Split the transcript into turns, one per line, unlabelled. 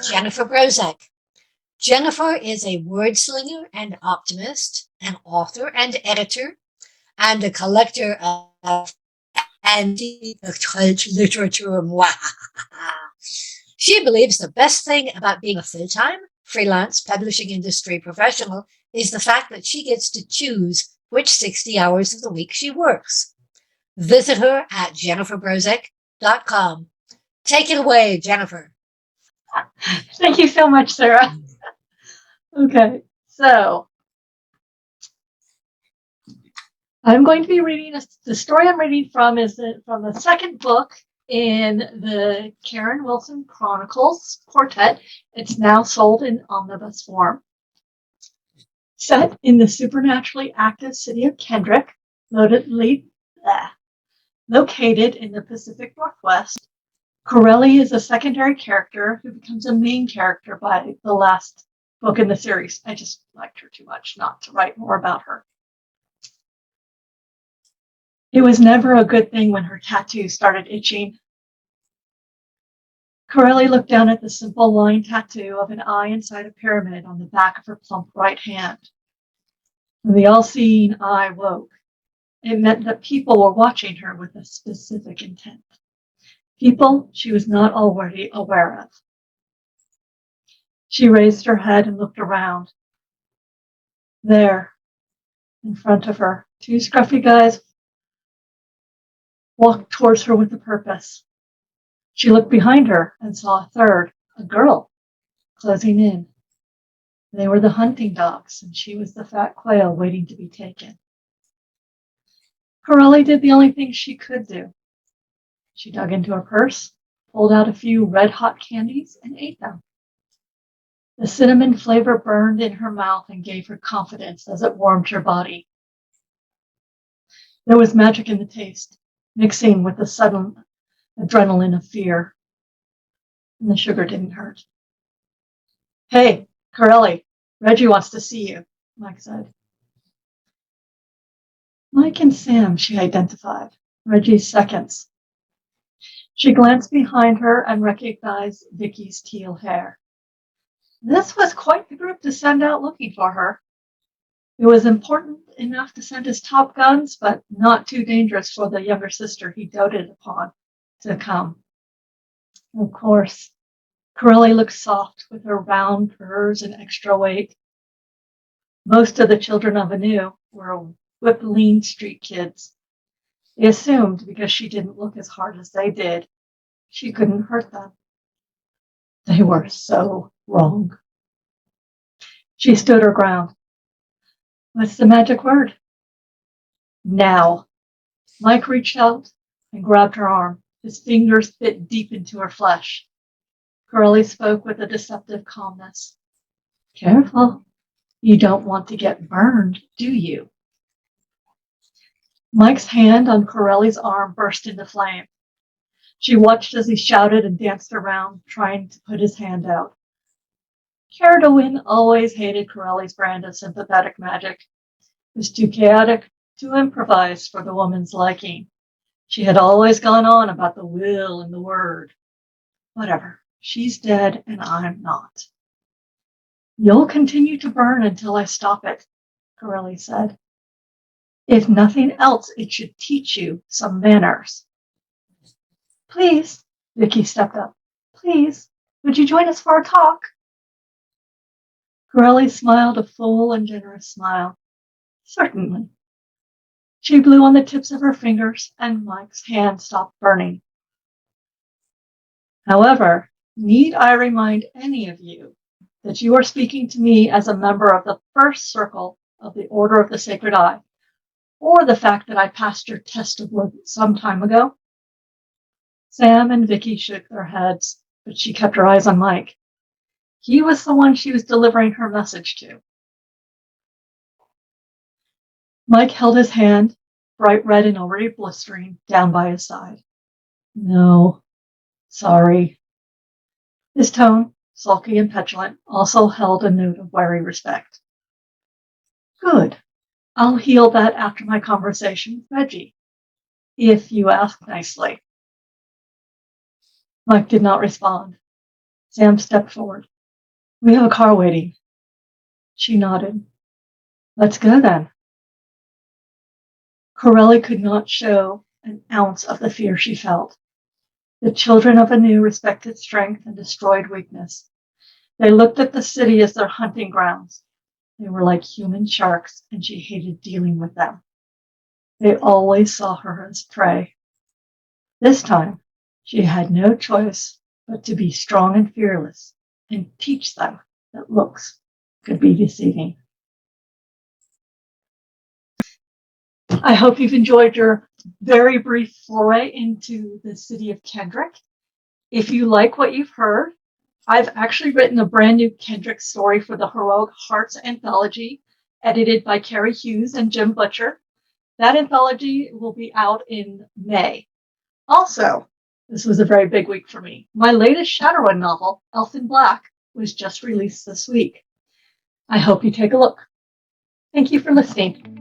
Jennifer Brozek. Jennifer is a word slinger and optimist, an author and editor, and a collector of anti-occult literature. She believes the best thing about being a full-time, freelance publishing industry professional is the fact that she gets to choose which 60 hours of the week she works. Visit her at jenniferbrozek.com. Take it away, Jennifer.
Thank you so much, Sarah. Okay, so I'm going to be reading, the story I'm reading from is from the second book in the Karen Wilson Chronicles quartet. It's now sold in omnibus form. Set in the supernaturally active city of Kendrick, located in the Pacific Northwest, Corelli is a secondary character who becomes a main character by the last book in the series. I just liked her too much not to write more about her. It was never a good thing when her tattoo started itching. Corelli looked down at the simple line tattoo of an eye inside a pyramid on the back of her plump right hand. When the all-seeing eye woke, it meant that people were watching her with a specific intent. People she was not already aware of. She raised her head and looked around. There, in front of her, two scruffy guys walked towards her with a purpose. She looked behind her and saw a third, a girl, closing in. They were the hunting dogs, and she was the fat quail waiting to be taken. Corelli did the only thing she could do. She dug into her purse, pulled out a few red-hot candies, and ate them. The cinnamon flavor burned in her mouth and gave her confidence as it warmed her body. There was magic in the taste, mixing with the sudden adrenaline of fear. And the sugar didn't hurt. Hey, Corelli, Reggie wants to see you, Mike said. Mike and Sam, she identified, Reggie's seconds. She glanced behind her and recognized Vicky's teal hair. This was quite the group to send out looking for her. It was important enough to send his top guns, but not too dangerous for the younger sister he doted upon to come. Of course, Corelli looked soft with her round furs and extra weight. Most of the children of Anu were whip-lean street kids. They assumed because she didn't look as hard as they did, she couldn't hurt them. They were so wrong. She stood her ground. What's the magic word? Now. Mike reached out and grabbed her arm. His fingers bit deep into her flesh. Corelli spoke with a deceptive calmness. Careful. You don't want to get burned, do you? Mike's hand on Corelli's arm burst into flame. She watched as he shouted and danced around, trying to put his hand out. Caradowin always hated Corelli's brand of sympathetic magic. It was too chaotic, too improvised for the woman's liking. She had always gone on about the will and the word. Whatever. She's dead and I'm not. You'll continue to burn until I stop it, Corelli said. If nothing else, it should teach you some manners. Please, Vicky stepped up. Please, would you join us for a talk? Corelli smiled a full and generous smile. Certainly. She blew on the tips of her fingers, and Mike's hand stopped burning. However, need I remind any of you that you are speaking to me as a member of the first circle of the Order of the Sacred Eye, or the fact that I passed your test of worth some time ago? Sam and Vicky shook their heads, but she kept her eyes on Mike. He was the one she was delivering her message to. Mike held his hand, bright red and already blistering, down by his side. No, sorry. His tone, sulky and petulant, also held a note of wary respect. Good. I'll heal that after my conversation with Reggie, if you ask nicely. Mike did not respond. Sam stepped forward. We have a car waiting. She nodded. Let's go then. Corelli could not show an ounce of the fear she felt. The children of Anu respected strength and destroyed weakness. They looked at the city as their hunting grounds. They were like human sharks, and she hated dealing with them. They always saw her as prey. This time, she had no choice but to be strong and fearless and teach them that looks could be deceiving. I hope you've enjoyed your very brief foray into the city of Kendrick. If you like what you've heard, I've actually written a brand new Kendrick story for the Heroic Hearts anthology, edited by Carrie Hughes and Jim Butcher. That anthology will be out in May. Also, this was a very big week for me. My latest Shadowrun novel, Elf in Black, was just released this week. I hope you take a look. Thank you for listening.